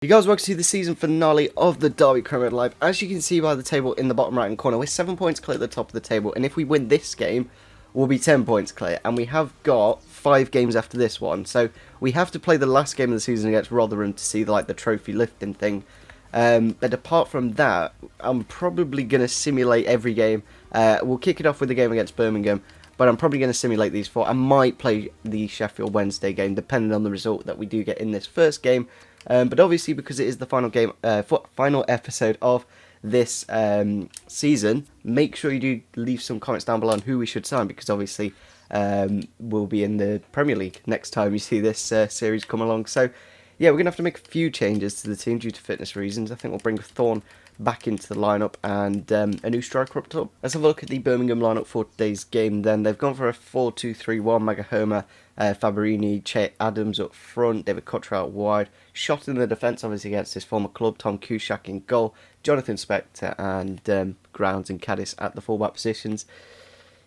You guys, welcome to the season finale of the Derby Premier Live. As you can see by the table in the bottom right hand corner, we're 7 points clear at the top of the table, and if we win this game, we'll be 10 points clear, and we have got 5 games after this one, so we have to play the last game of the season against Rotherham to see the trophy lifting thing. But apart from that, I'm probably going to simulate every game. We'll kick it off with the game against Birmingham, but I'm probably going to simulate these 4. I might play the Sheffield Wednesday game, depending on the result that we do get in this first game. But obviously, because it is the final game, final episode of this season, make sure you do leave some comments down below on who we should sign, because obviously we'll be in the Premier League next time you see this series come along. So yeah, we're going to have to make a few changes to the team due to fitness reasons. I think we'll bring Thorne back into the lineup and a new striker up top. Let's have a look at the Birmingham lineup for today's game then. They've gone for a 4-2-3-1, Magahoma, Fabrini, Che Adams up front, David Cottrell out wide. Shot in the defence, obviously against his former club, Tom Kuszak in goal, Jonathan Spector and Grounds and Caddis at the fullback positions.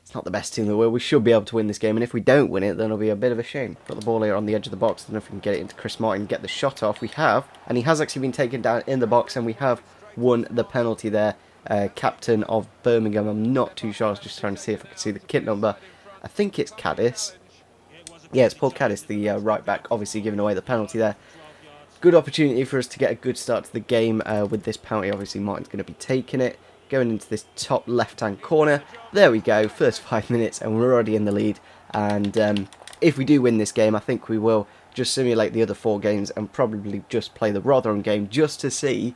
It's not the best team in the world. We should be able to win this game, and if we don't win it, then it'll be a bit of a shame. Got the ball here on the edge of the box. I don't know if we can get it into Chris Martin, get the shot off. We have, and he has actually been taken down in the box, and we have won the penalty there. Captain of Birmingham, I'm not too sure. I was just trying to see if I could see the kit number. I think it's Caddis. Yeah, it's Paul Caddis, the right back, obviously giving away the penalty there. Good opportunity for us to get a good start to the game with this penalty. Obviously, Martin's going to be taking it. Going into this top left-hand corner. There we go, first 5 minutes, and we're already in the lead. And if we do win this game, I think we will just simulate the other 4 games and probably just play the Rotherham game just to see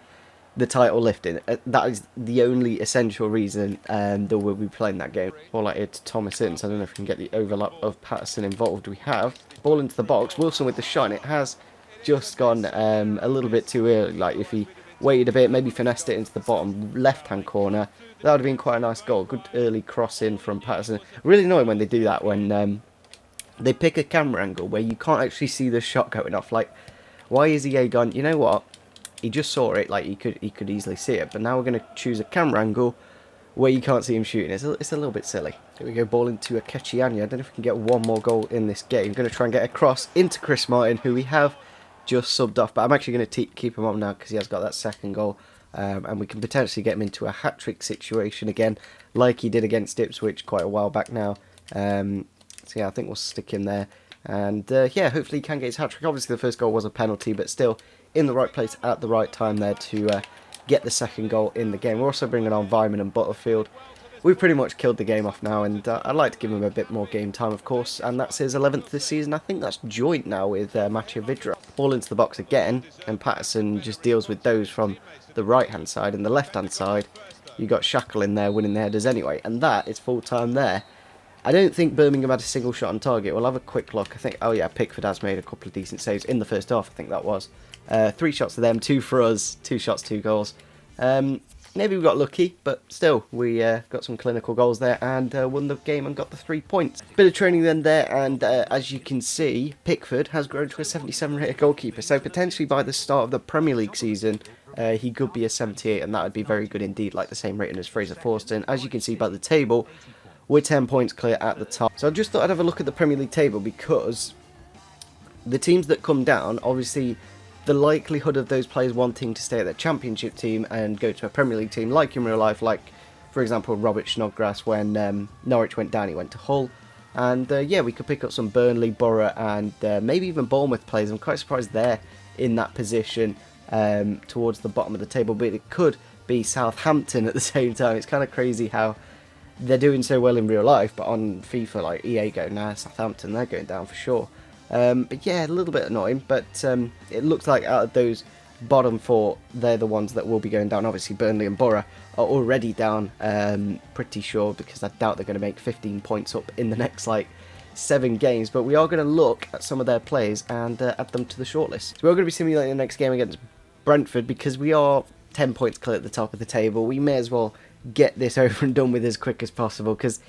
the title lifting. That is the only essential reason that we'll be playing that game. Ball like it to Thomas Ince. I don't know if we can get the overlap of Patterson involved. We have. Ball into the box. Wilson with the shot. It has just gone a little bit too early. Like if he waited a bit, maybe finessed it into the bottom left-hand corner, that would have been quite a nice goal. Good early cross in from Patterson. Really annoying when they do that, when they pick a camera angle where you can't actually see the shot going off. Like, why is EA gone, you know what, he just saw it, like he could easily see it, but now we're going to choose a camera angle where you can't see him shooting. It's a little bit silly. Here we go, ball into Akechianya. I don't know if we can get one more goal in this game. Going to try and get a cross into Chris Martin, who we have just subbed off, but I'm actually going to keep him on now because he has got that second goal, and we can potentially get him into a hat-trick situation again, like he did against Ipswich quite a while back now. So yeah, I think we'll stick him there, and yeah, hopefully he can get his hat-trick. Obviously the first goal was a penalty, but still in the right place at the right time there to get the second goal in the game. We're also bringing on Vyman and Butterfield. We've pretty much killed the game off now, and I'd like to give him a bit more game time, of course, and that's his 11th this season. I think that's joint now with Mattia Vidra. Ball into the box again, and Patterson just deals with those from the right-hand side, and the left-hand side, you got Shackle in there winning the headers anyway, and that is full-time there. I don't think Birmingham had a single shot on target. We'll have a quick look. I think, oh yeah, Pickford has made a couple of decent saves in the first half, I think that was. 3 shots for them, 2 for us, 2 shots, 2 goals. Maybe we got lucky, but still, we got some clinical goals there and won the game and got the 3 points. Bit of training then there, and as you can see, Pickford has grown to a 77 rated goalkeeper, so potentially by the start of the Premier League season, he could be a 78, and that would be very good indeed, like the same rating as Fraser Forster. As you can see by the table, we're 10 points clear at the top. So I just thought I'd have a look at the Premier League table, because the teams that come down, obviously, the likelihood of those players wanting to stay at their championship team and go to a Premier League team, like in real life, like, for example, Robert Snodgrass, when Norwich went down, he went to Hull. And, yeah, we could pick up some Burnley, Borough, and maybe even Bournemouth players. I'm quite surprised they're in that position towards the bottom of the table, but it could be Southampton at the same time. It's kind of crazy how they're doing so well in real life, but on FIFA, like, EA go, nah, Southampton, they're going down for sure. But yeah, a little bit annoying, but it looks like out of those bottom 4, they're the ones that will be going down. Obviously, Burnley and Borough are already down, pretty sure, because I doubt they're going to make 15 points up in the next, 7 games. But we are going to look at some of their players and add them to the shortlist. So we're going to be simulating the next game against Brentford, because we are 10 points clear at the top of the table. We may as well get this over and done with as quick as possible, because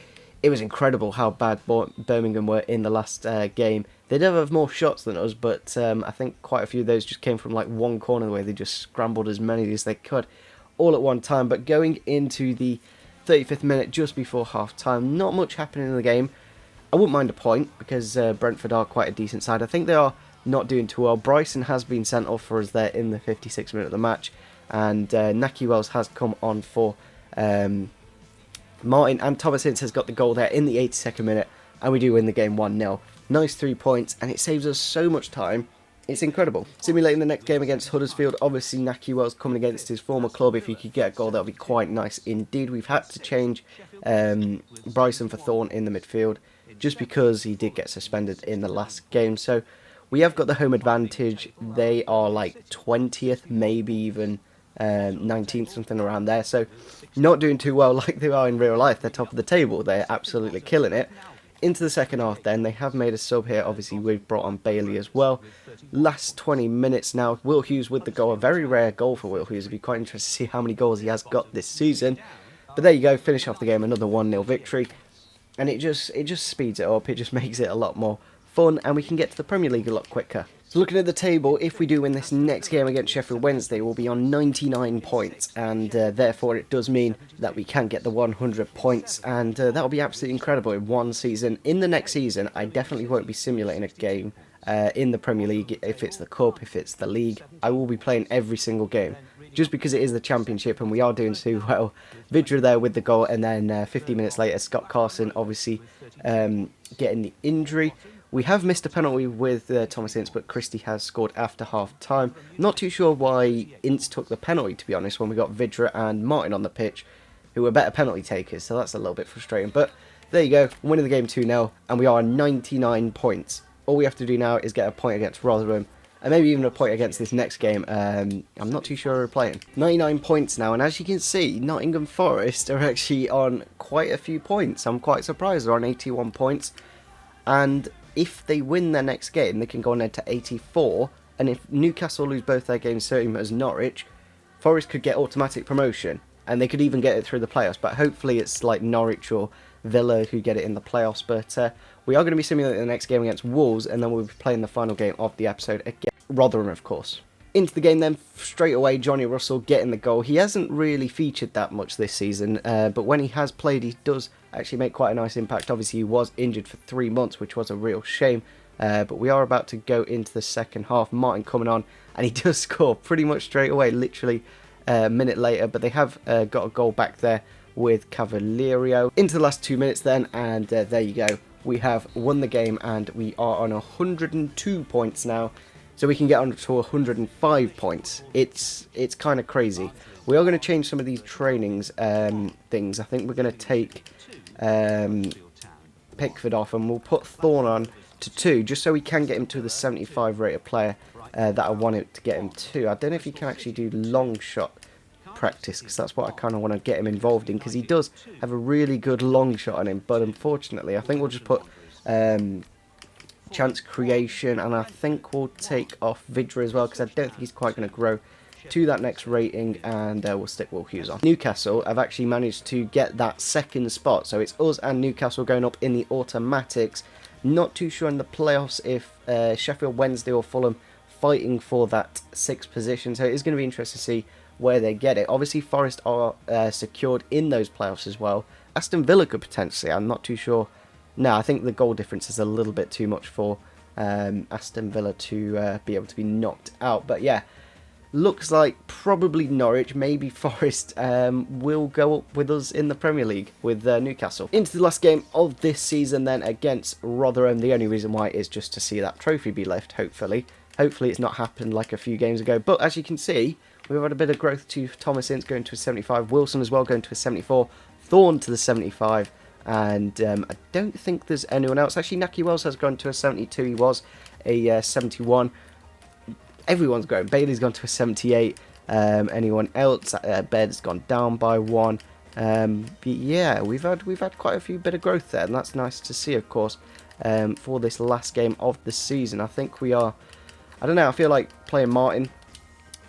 it was incredible how bad Birmingham were in the last game. They did have more shots than us, but I think quite a few of those just came from one corner the way they just scrambled as many as they could all at one time. But going into the 35th minute, just before half-time, not much happening in the game. I wouldn't mind a point, because Brentford are quite a decent side. I think they are not doing too well. Bryson has been sent off for us there in the 56th minute of the match, and Naki Wells has come on for Martin, and Thomas Ince has got the goal there in the 82nd minute, and we do win the game 1-0. Nice 3 points, and it saves us so much time. It's incredible. Simulating the next game against Huddersfield, obviously Naki Wells coming against his former club. If he could get a goal, that would be quite nice indeed. We've had to change Bryson for Thorne in the midfield, just because he did get suspended in the last game. So we have got the home advantage. They are like 20th, maybe even 19th, something around there. So not doing too well like they are in real life. They're top of the table. They're absolutely killing it. Into the second half then, they have made a sub here. Obviously, we've brought on Bailey as well. Last 20 minutes now, Will Hughes with the goal. A very rare goal for Will Hughes. It'd be quite interesting to see how many goals he has got this season. But there you go, finish off the game, another 1-0 victory. And it just speeds it up. It just makes it a lot more fun, and we can get to the Premier League a lot quicker. So looking at the table, if we do win this next game against Sheffield Wednesday, we'll be on 99 points, and therefore it does mean that we can get the 100 points, and that'll be absolutely incredible in one season. In the next season, I definitely won't be simulating a game in the Premier League. If it's the Cup, if it's the League, I will be playing every single game, just because it is the Championship and we are doing too well. Vidra there with the goal, and then 50 minutes later, Scott Carson obviously getting the injury. We have missed a penalty with Thomas Ince, but Christie has scored after half-time. Not too sure why Ince took the penalty, to be honest, when we got Vidra and Martin on the pitch, who were better penalty takers, so that's a little bit frustrating. But there you go, winning the game 2-0, and we are on 99 points. All we have to do now is get a point against Rotherham, and maybe even a point against this next game. I'm not too sure we're playing. 99 points now, and as you can see, Nottingham Forest are actually on quite a few points. I'm quite surprised they're on 81 points, and if they win their next game, they can go on to 84, and if Newcastle lose both their games, same as Norwich, Forest could get automatic promotion, and they could even get it through the playoffs, but hopefully it's like Norwich or Villa who get it in the playoffs. But we are going to be simulating the next game against Wolves, and then we'll be playing the final game of the episode against Rotherham, of course. Into the game then, straight away, Johnny Russell getting the goal. He hasn't really featured that much this season, but when he has played, he does actually make quite a nice impact. Obviously, he was injured for 3 months, which was a real shame, but we are about to go into the second half. Martin coming on, and he does score pretty much straight away, literally a minute later, but they have got a goal back there with Cavalerio. Into the last 2 minutes then, and there you go. We have won the game, and we are on 102 points now. So we can get on to 105 points. It's kind of crazy. We are going to change some of these trainings things. I think we're going to take Pickford off, and we'll put Thorne on to 2, just so we can get him to the 75 rated player that I want it to get him to. I don't know if he can actually do long shot practice, because that's what I kind of want to get him involved in, because he does have a really good long shot on him. But unfortunately, I think we'll just put chance creation, and I think we'll take off Vidra as well, because I don't think he's quite going to grow to that next rating, and we'll stick Will Hughes on. Newcastle have actually managed to get that second spot, so it's us and Newcastle going up in the automatics. Not too sure in the playoffs if Sheffield Wednesday or Fulham fighting for that 6th position, so it is going to be interesting to see where they get it. Obviously Forest are secured in those playoffs as well. Aston Villa could potentially, I'm not too sure. No, I think the goal difference is a little bit too much for Aston Villa to be able to be knocked out. But yeah, looks like probably Norwich, maybe Forest will go up with us in the Premier League with Newcastle. Into the last game of this season then against Rotherham. The only reason why is just to see that trophy be left, hopefully. Hopefully it's not happened like a few games ago. But as you can see, we've had a bit of growth to Thomas Ince going to a 75. Wilson as well going to a 74. Thorne to the 75. And I don't think there's anyone else. Actually, Naki Wells has gone to a 72. He was a 71. Everyone's grown. Bailey's gone to a 78. Anyone else? Bed's gone down by 1. But yeah, we've had quite a few bit of growth there, and that's nice to see, of course. For this last game of the season, I think we are. I don't know. I feel like playing Martin.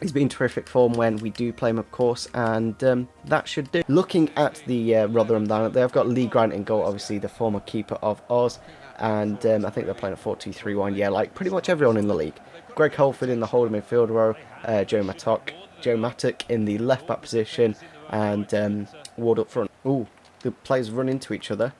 He's been terrific form when we do play him, of course, and that should do. Looking at the Rotherham down, they've got Lee Grant in goal, obviously the former keeper of Oz, and I think they're playing a 4-2-3-1, yeah, like pretty much everyone in the league. Greg Holford in the holding midfield row, Joe Mattock in the left back position, and Ward up front. Ooh, the players run into each other.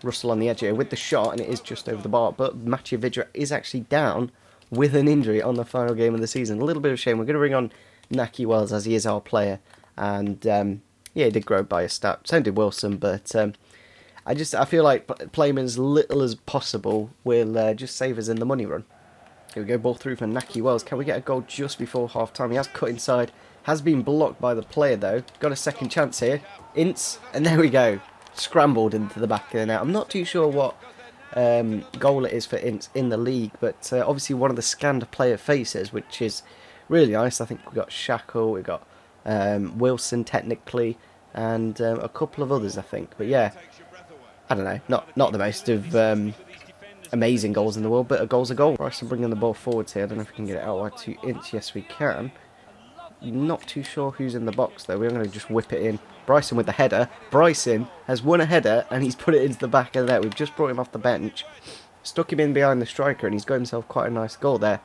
Russell on the edge here with the shot, and it is just over the bar. But Matthew Vidra is actually down with an injury on the final game of the season. A little bit of a shame. We're going to bring on Naki Wells as he is our player. And, yeah, he did grow by a stat. So did Wilson, but I feel like playing as little as possible will just save us in the money run. Here we go, ball through for Naki Wells. Can we get a goal just before half-time? He has cut inside. Has been blocked by the player, though. Got a second chance here. Ince, and there we go. Scrambled into the back of the net. I'm not too sure what goal it is for Ince in the league, but obviously one of the scanned player faces, which is really nice. I think we've got Shackle, we've got Wilson technically, and a couple of others, I think. But yeah, I don't know. Not the most of amazing goals in the world, but a goal's a goal. Bryson bringing the ball forwards here. I don't know if we can get it out wide to Ince. Yes, we can. Not too sure who's in the box, though. We're going to just whip it in. Bryson with the header. Bryson has won a header, and he's put it into the back of the net. We've just brought him off the bench. Stuck him in behind the striker, and he's got himself quite a nice goal there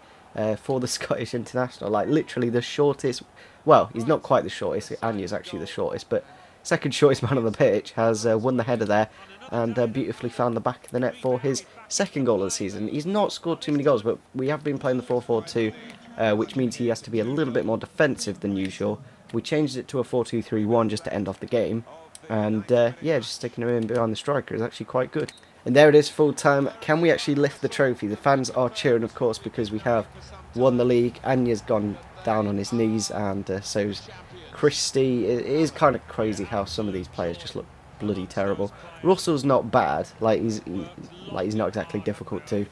for the Scottish international. Like, literally the shortest... Well, he's not quite the shortest. Anya's actually the shortest, but second shortest man on the pitch has won the header there and beautifully found the back of the net for his second goal of the season. He's not scored too many goals, but we have been playing the 4-4-2, which means he has to be a little bit more defensive than usual. We changed it to a 4-2-3-1 just to end off the game. And, yeah, just sticking him in behind the striker is actually quite good. And there it is, full time. Can we actually lift the trophy? The fans are cheering, of course, because we have won the league. Anya's gone down on his knees, and so's Christie. It is kind of crazy how some of these players just look bloody terrible. Russell's not bad. Like, he's not exactly difficult to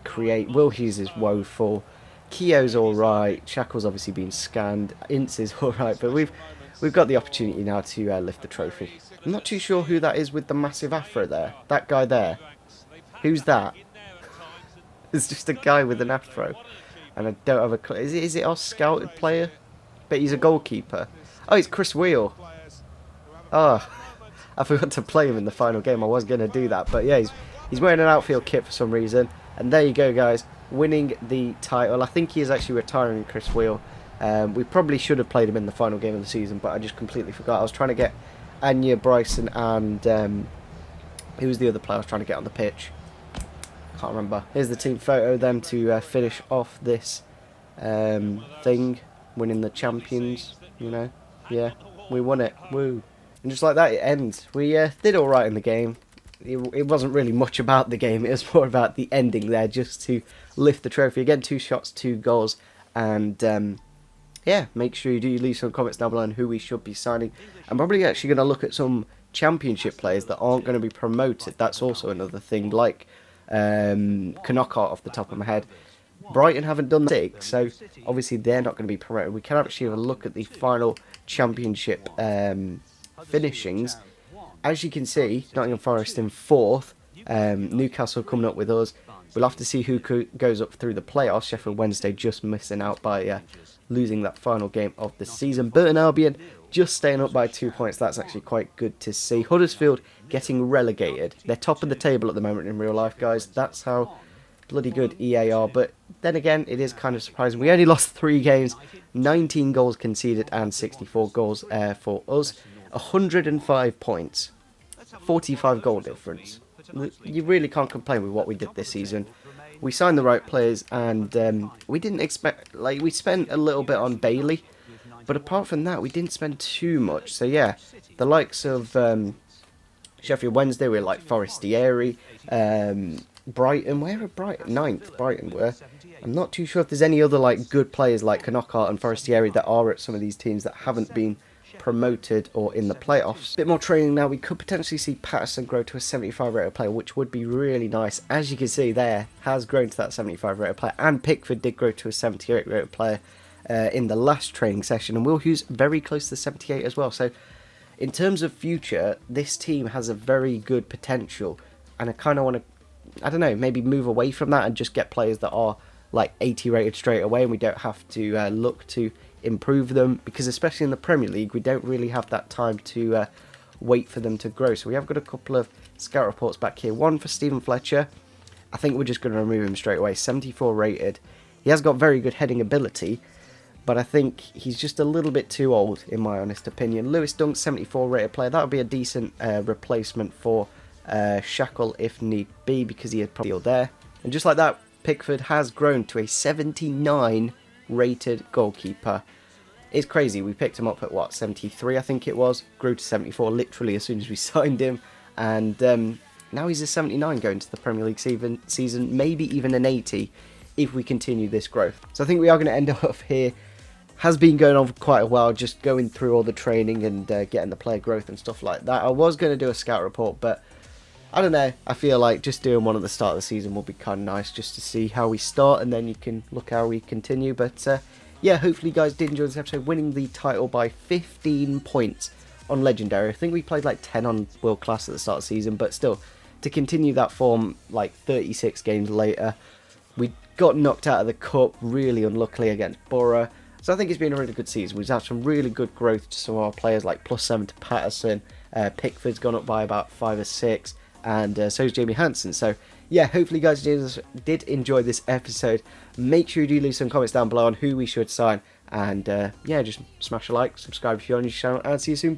create. Will Hughes is woeful. Keogh's alright, Shackle's obviously been scanned, Ince is alright, but we've got the opportunity now to lift the trophy. I'm not too sure who that is with the massive afro there. That guy there. Who's that? It's just a guy with an afro. And I don't have a clue. Is it our scouted player? But he's a goalkeeper. Oh, it's Chris Wheel. Oh, I forgot to play him in the final game. I was going to do that. But yeah, he's wearing an outfield kit for some reason. And there you go, guys. Winning the title. I think he is actually retiring, Chris Wheel. We probably should have played him in the final game of the season, but I just completely forgot. I was trying to get Anya, Bryson, and who was the other player I was trying to get on the pitch? Can't remember. Here's the team photo, them to finish off this thing, winning the champions, you know. Yeah, we won it. Woo. And just like that, it ends. We did alright in the game. It wasn't really much about the game. It was more about the ending there, just to lift the trophy. Again, 2 shots, 2 goals. And, yeah, make sure you do leave some comments down below on who we should be signing. I'm probably actually going to look at some championship players that aren't going to be promoted. That's also another thing, like Knockout off the top of my head. Brighton haven't done 6, so obviously they're not going to be promoted. We can actually have a look at the final championship finishings. As you can see, Nottingham Forest in 4th, Newcastle coming up with us. We'll have to see who goes up through the playoffs. Sheffield Wednesday just missing out by losing that final game of the season. Burton Albion just staying up by 2 points. That's actually quite good to see. Huddersfield getting relegated. They're top of the table at the moment in real life, guys. That's how bloody good EA are. But then again, it is kind of surprising. We only lost 3 games, 19 goals conceded and 64 goals for us. 105 points, 45 goal difference. You really can't complain with what we did this season. We signed the right players, and we didn't expect, like, we spent a little bit on Bailey, but apart from that, we didn't spend too much. So yeah, the likes of Sheffield Wednesday, we're like Forestieri, Brighton, where are Brighton? 9th, Brighton were. I'm not too sure if there's any other like good players like Knockout and Forestieri that are at some of these teams that haven't been promoted or in the playoffs. Bit more training now. We could potentially see Patterson grow to a 75 rated player, which would be really nice. As you can see there, has grown to that 75 rated player, and Pickford did grow to a 78 rated player in the last training session, and Will Hughes very close to 78 as well. So in terms of future, this team has a very good potential, and I kind of want to, I don't know, maybe move away from that and just get players that are like 80 rated straight away, and we don't have to look to improve them, because especially in the Premier League we don't really have that time to wait for them to grow. So we have got a couple of scout reports back here. One for Stephen Fletcher. I think we're just going to remove him straight away. 74 rated. He has got very good heading ability, but I think he's just a little bit too old in my honest opinion. Lewis Dunk, 74 rated player. That would be a decent replacement for Shackle if need be, because he had probably all there. And just like that, Pickford has grown to a 79 rated goalkeeper. It's crazy. We picked him up at what, 73 I think it was, grew to 74 literally as soon as we signed him, and now he's a 79 going to the Premier League season, maybe even an 80 if we continue this growth. So I think we are going to end up here. Has been going on for quite a while, just going through all the training and getting the player growth and stuff like that. I was going to do a scout report, but I don't know, I feel like just doing one at the start of the season will be kind of nice, just to see how we start, and then you can look how we continue. But yeah, hopefully you guys did enjoy this episode, winning the title by 15 points on Legendary. I think we played like 10 on World Class at the start of the season, but still, to continue that form like 36 games later. We got knocked out of the Cup, really unluckily, against Borough. So I think it's been a really good season. We've had some really good growth to some of our players, like +7 to Patterson. Pickford's gone up by about 5 or 6. And so is Jamie Hansen. So yeah, hopefully you guys did enjoy this episode. Make sure you do leave some comments down below on who we should sign. And yeah, just smash a like, subscribe if you're on your channel, and see you soon. Bye.